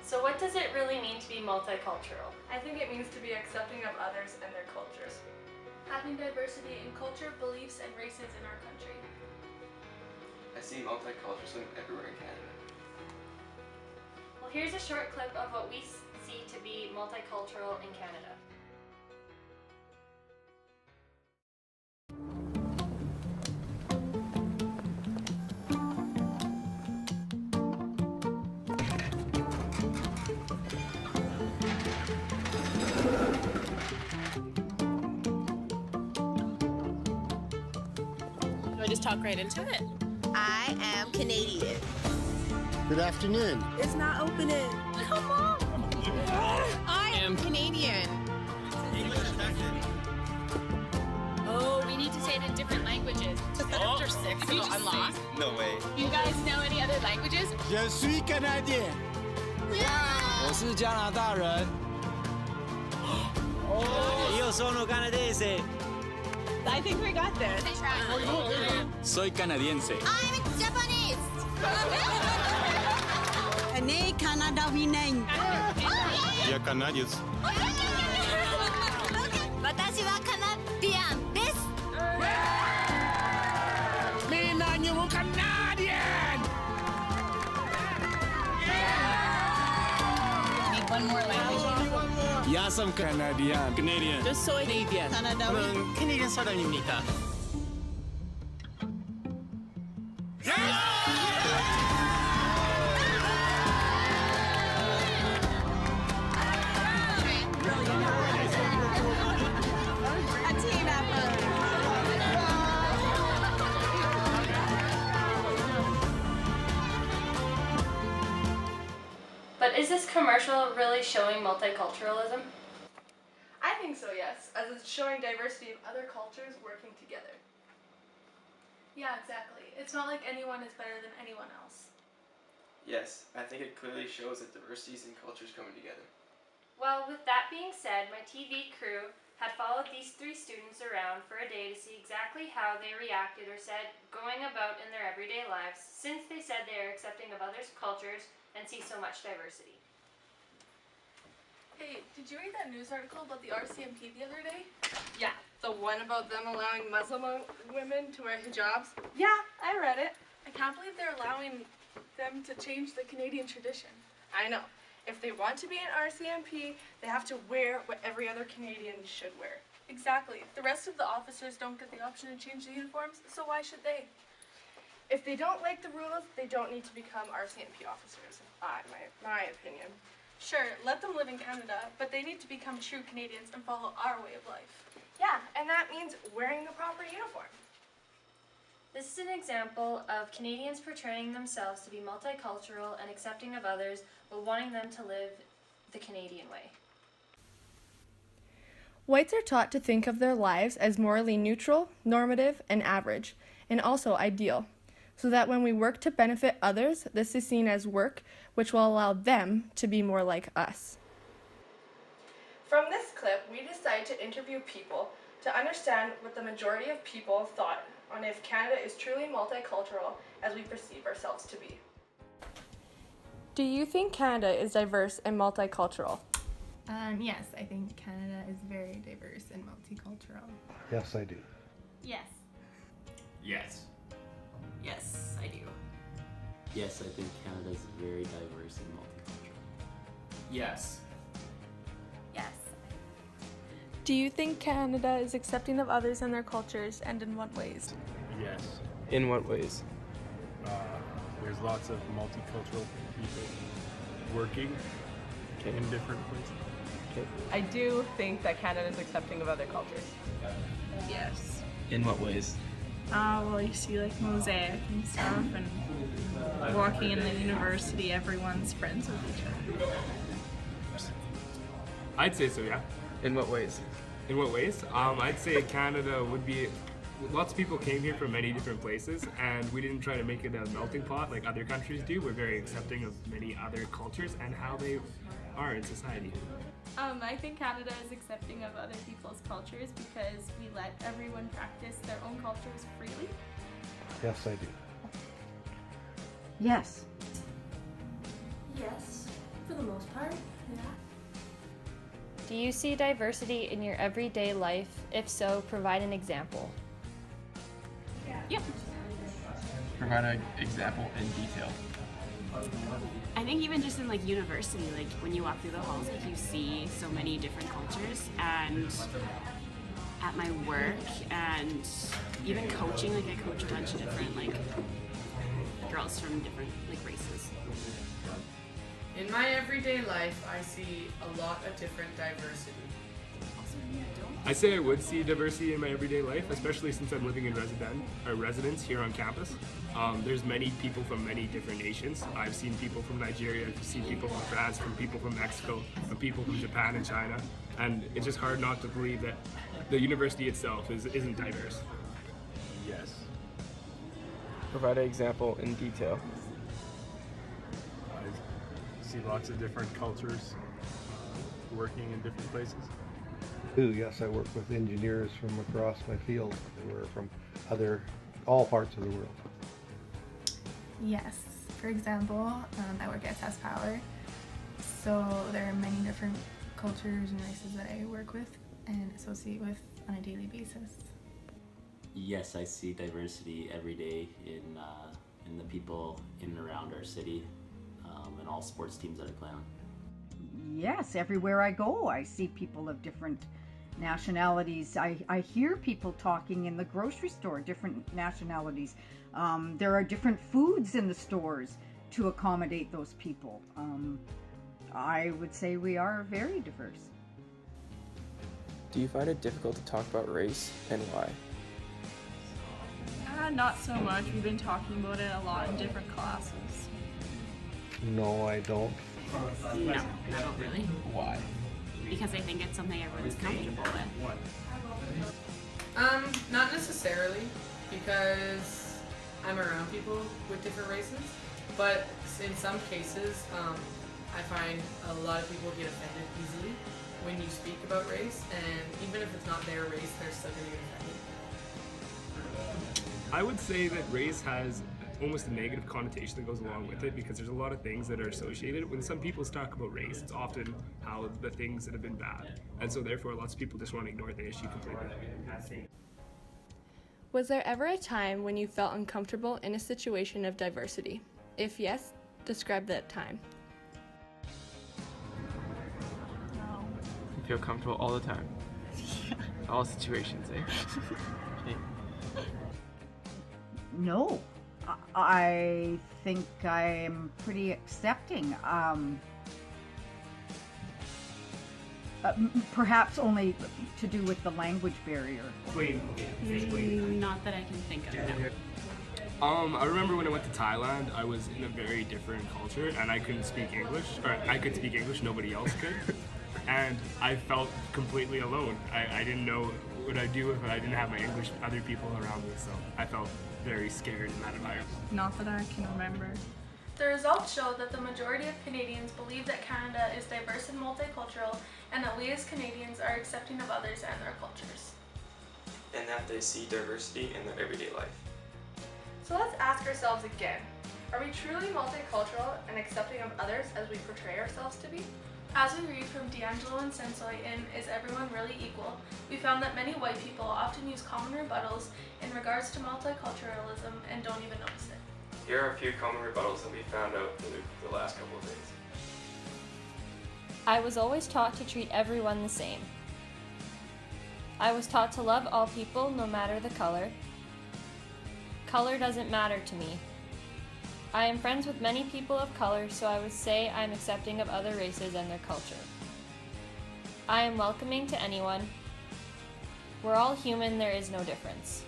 So what does it really mean to be multicultural? I think it means to be accepting of others and their cultures. Having diversity in culture, beliefs, and races in our country. I see multiculturalism everywhere in Canada. Well, here's a short clip of what we see to be multicultural in Canada. Do I just talk right into it? I am Canadian. Good afternoon. It's not opening. Come on! I am Canadian. Oh, we need to say it in different languages. After 6, I'm lost. No way. You guys know any other languages? Je suis canadien. 我是加拿大人。Io sono canadese. I think we got this. Soy canadiense. I'm Japanese. Ane Canada winning. Я канадец. 私はカナディアンです。Mi nanyo Canadian. Need one more language. Я сам Canadian. Canadian. Just soy Canadian. 저는 캐네디언 사람입니다. A team effort. But is this commercial really showing multiculturalism? I think so, yes, as it's showing diversity of other cultures working together. Yeah, exactly. It's not like anyone is better than anyone else. Yes, I think it clearly shows that diversities in cultures coming together. Well, with that being said, my TV crew had followed these 3 students around for a day to see exactly how they reacted or said going about in their everyday lives since they said they are accepting of others' cultures and see so much diversity. Hey, did you read that news article about the RCMP the other day? Yeah, the one about them allowing Muslim women to wear hijabs. Yeah, I read it. I can't believe they're allowing them to change the Canadian tradition. I know. If they want to be an RCMP, they have to wear what every other Canadian should wear. Exactly. The rest of the officers don't get the option to change the uniforms, so why should they? If they don't like the rules, they don't need to become RCMP officers, my opinion. Sure, let them live in Canada, but they need to become true Canadians and follow our way of life. Yeah, and that means wearing the proper uniform. This is an example of Canadians portraying themselves to be multicultural and accepting of others, but wanting them to live the Canadian way. Whites are taught to think of their lives as morally neutral, normative, and average, and also ideal, so that when we work to benefit others, this is seen as work which will allow them to be more like us. From this clip, we decided to interview people to understand what the majority of people thought on if Canada is truly multicultural as we perceive ourselves to be. Do you think Canada is diverse and multicultural? Yes, I think Canada is very diverse and multicultural. Yes, I do. Yes. Yes. Yes, I do. Yes, I think Canada is very diverse and multicultural. Yes. Yes. Do you think Canada is accepting of others and their cultures, and in what ways? Yes. In what ways? There's lots of multicultural people working in different places. I do think that Canada is accepting of other cultures. Yes. In what ways? Well, you see like mosaic and stuff, and walking in the university, everyone's friends with each other. I'd say so, yeah. In what ways? In what ways? I'd say Canada would be. Lots of people came here from many different places, and we didn't try to make it a melting pot like other countries do. We're very accepting of many other cultures and how they are in society. I think Canada is accepting of other people's cultures because we let everyone practice their own cultures freely. Yes, I do. Yes. Yes. For the most part, yeah. Do you see diversity in your everyday life? If so, provide an example. Yep. Provide an example in detail. I think even just in like university, like when you walk through the halls, like you see so many different cultures, and at my work and even coaching, like I coach a bunch of different like girls from different like races. In my everyday life, I see a lot of different diversity. I say I would see diversity in my everyday life, especially since I'm living in residence here on campus. There's many people from many different nations. I've seen people from Nigeria, I've seen people from France, from people from Mexico, from people from Japan and China, and it's just hard not to believe that the university itself isn't diverse. Yes. Provide an example in detail. I see lots of different cultures working in different places. Yes, I work with engineers from across my field who are from all parts of the world. Yes. For example, I work at SAS Power, so there are many different cultures and races that I work with and associate with on a daily basis. Yes, I see diversity every day in the people in and around our city, and all sports teams that I play on. Yes, everywhere I go, I see people of different nationalities. I hear people talking in the grocery store, different nationalities. There are different foods in the stores to accommodate those people. I would say we are very diverse. Do you find it difficult to talk about race and why? Not so much. We've been talking about it a lot in different classes. No, I don't. No, I don't really. Why? Because I think it's something everyone's comfortable with. Not necessarily, because I'm around people with different races, but in some cases, I find a lot of people get offended easily when you speak about race, and even if it's not their race, they're still going to get offended. I would say that race has almost a negative connotation that goes along with it, because there's a lot of things that are associated. When some people talk about race, it's often how the things that have been bad, and so therefore lots of people just want to ignore the issue completely. Was there ever a time when you felt uncomfortable in a situation of diversity? If yes, describe that time. You feel comfortable all the time. All situations, eh? No, I think I'm pretty accepting. Perhaps only to do with the language barrier. Not that I can think of. No. I remember when I went to Thailand, I was in a very different culture and I couldn't speak English, or I could speak English, nobody else could. And I felt completely alone. I didn't know what I'd do if I didn't have my English, other people around me, so I felt very scared in that environment. Not that I can remember. The results show that the majority of Canadians believe that Canada is diverse and multicultural, and that we as Canadians are accepting of others and their cultures. And that they see diversity in their everyday life. So let's ask ourselves again, are we truly multicultural and accepting of others as we portray ourselves to be? As we read from D'Angelo and Sensoy in Is Everyone Really Equal?, we found that many white people often use common rebuttals in regards to multiculturalism and don't even notice it. Here are a few common rebuttals that we found out through the last couple of days. I was always taught to treat everyone the same. I was taught to love all people, no matter the color. Color doesn't matter to me. I am friends with many people of color, so I would say I am accepting of other races and their culture. I am welcoming to anyone. We're all human, there is no difference.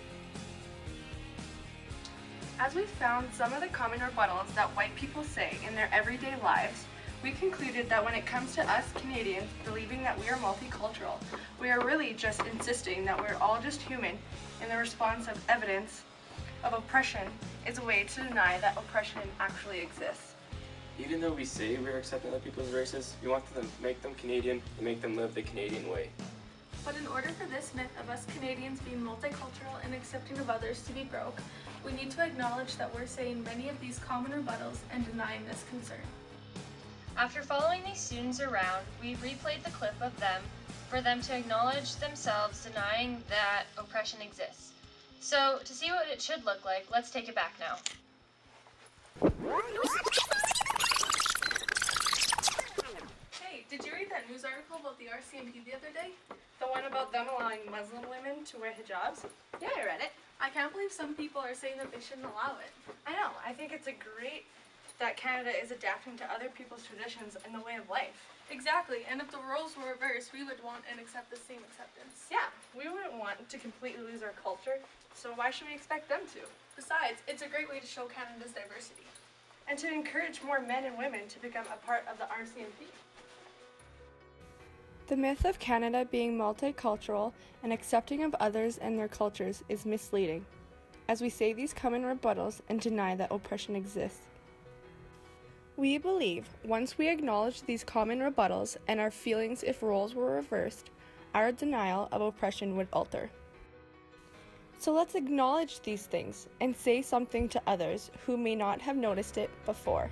As we found some of the common rebuttals that white people say in their everyday lives, we concluded that when it comes to us Canadians believing that we are multicultural, we are really just insisting that we're all just human, and the response of evidence of oppression is a way to deny that oppression actually exists. Even though we say we're accepting other people's races, we want to make them Canadian and make them live the Canadian way. But in order for this myth of us Canadians being multicultural and accepting of others to be broke, we need to acknowledge that we're saying many of these common rebuttals and denying this concern. After following these students around, we replayed the clip of them for them to acknowledge themselves denying that oppression exists. So, to see what it should look like, let's take it back now. Hey, did you read that news article about the RCMP the other day? The one about them allowing Muslim women to wear hijabs? Yeah, I read it. I can't believe some people are saying that they shouldn't allow it. I know, I think it's a great that Canada is adapting to other people's traditions and the way of life. Exactly, and if the roles were reversed, we would want and accept the same acceptance. Yeah, we wouldn't want to completely lose our culture, so why should we expect them to? Besides, it's a great way to show Canada's diversity. And to encourage more men and women to become a part of the RCMP. The myth of Canada being multicultural and accepting of others and their cultures is misleading, as we say these come in rebuttals and deny that oppression exists. We believe once we acknowledge these common rebuttals and our feelings if roles were reversed, our denial of oppression would alter. So let's acknowledge these things and say something to others who may not have noticed it before.